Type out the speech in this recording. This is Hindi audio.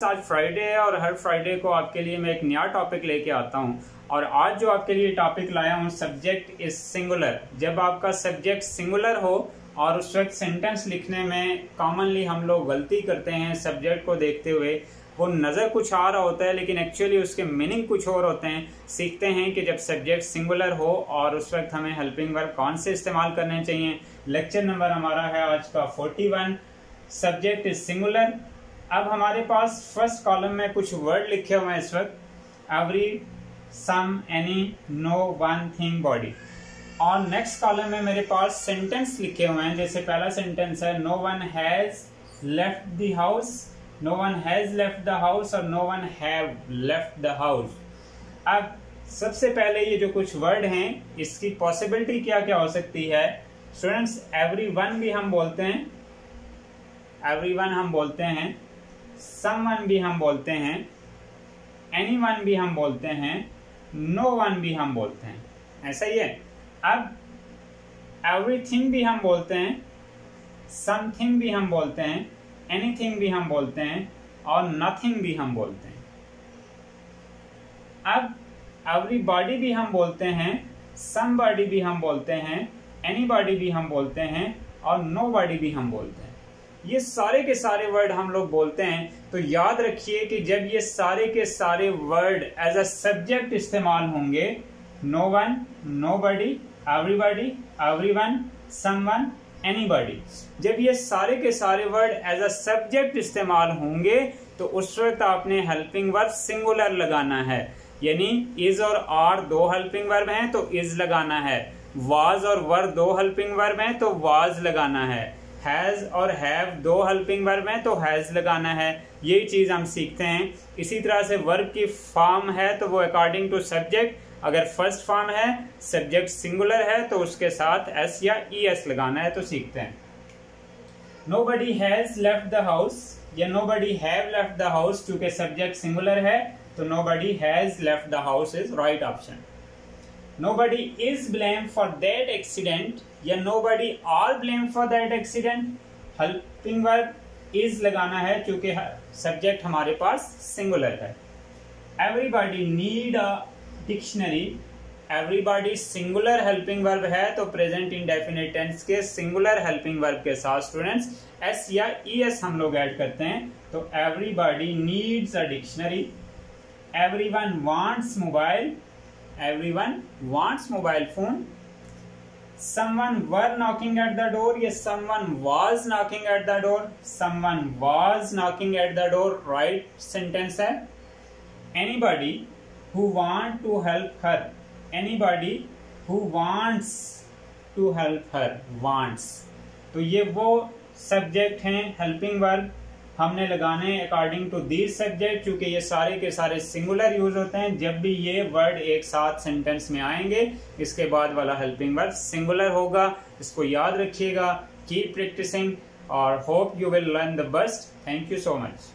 आज फ्राइडे है और हर फ्राइडे को आपके लिए मैं एक नया टॉपिक लेके आता हूं। और आज जो आपके लिए टॉपिक लाया हूं, सब्जेक्ट इज सिंगुलर। जब आपका सब्जेक्ट सिंगुलर हो और उस वक्त सेंटेंस लिखने में कॉमनली हम लोग गलती करते हैं सब्जेक्ट को देखते हुए। वो नज़र कुछ आ रहा होता है लेकिन एक्चुअली उसके मीनिंग कुछ और होते हैं। सीखते हैं कि जब सब्जेक्ट सिंगुलर हो और उस वक्त हमें हेल्पिंग वर्ब कौन से इस्तेमाल करने चाहिए। लेक्चर नंबर हमारा है आज का 41, सब्जेक्ट इज सिंगुलर। अब हमारे पास फर्स्ट कॉलम में कुछ वर्ड लिखे हुए हैं इस वक्त, every, some, any, no, one, thing, body. और नेक्स्ट कॉलम में मेरे पास सेंटेंस लिखे हुए हैं। जैसे पहला सेंटेंस है no one has left the house, no one has left the house और no one have left the house. अब सबसे पहले ये जो कुछ वर्ड हैं इसकी पॉसिबिलिटी क्या क्या हो सकती है स्टूडेंट्स। एवरी वन भी हम बोलते हैं, एवरी वन हम बोलते हैं, समवन भी हम बोलते हैं, एनीवन भी हम बोलते हैं, नो वन भी हम बोलते हैं। ऐसा ही है। अब एवरीथिंग भी हम बोलते हैं, समथिंग भी हम बोलते हैं, एनीथिंग भी हम बोलते हैं और नथिंग भी हम बोलते हैं। अब एवरीबॉडी भी हम बोलते हैं, समबॉडी भी हम बोलते हैं, एनीबॉडी भी हम बोलते हैं और नोबॉडी भी हम बोलते हैं। ये सारे के सारे वर्ड हम लोग बोलते हैं। तो याद रखिए कि जब ये सारे के सारे वर्ड एज अ सब्जेक्ट इस्तेमाल होंगे, no one, nobody, everybody, everyone, someone, anybody, जब ये सारे के सारे वर्ड एज अ सब्जेक्ट इस्तेमाल होंगे तो उस वक्त आपने हेल्पिंग वर्ब सिंगुलर लगाना है। यानी इज और आर दो हेल्पिंग वर्ब हैं तो इज लगाना है, वाज और वर दो हेल्पिंग वर्ब हैं तो वाज लगाना है, हैज और हैव दो हेल्पिंग वर्ब हैं तो हैज लगाना है। यही चीज हम सीखते हैं। इसी तरह से वर्ब की फॉर्म है तो वो अकॉर्डिंग टू सब्जेक्ट, अगर फर्स्ट फॉर्म है, सब्जेक्ट सिंगुलर है तो उसके साथ एस या ई एस लगाना है। तो सीखते हैं। Nobody has left the house या nobody have left the house, क्योंकि सब्जेक्ट सिंगुलर है तो nobody has left the house is right option. Nobody is blamed for that accident या nobody are blamed for that accident, helping verb is लगाना है क्योंकि सब्जेक्ट हमारे पास सिंगुलर है। Everybody need a dictionary, everybody singular helping verb है तो प्रेजेंट इंडेफिनिट टेंस के सिंगुलर हेल्पिंग वर्ब के साथ स्टूडेंट्स एस या ई एस हम लोग ऐड करते हैं। तो everybody needs a dictionary, everyone wants mobile, everyone wants mobile phone, someone were knocking at the door या someone was knocking at the door, someone was knocking at the door right sentence है। anybody who want to help her, anybody who wants to help her, wants, तो ये वो सब्जेक्ट हैं हेल्पिंग वर्ब हमने लगाने अकॉर्डिंग टू दीज सब्जेक्ट, क्योंकि ये सारे के सारे सिंगुलर यूज होते हैं। जब भी ये वर्ड एक साथ सेंटेंस में आएंगे इसके बाद वाला हेल्पिंग वर्ब सिंगुलर होगा। इसको याद रखिएगा। कीप प्रैक्टिसिंग और hope you will learn the best. Thank you so much.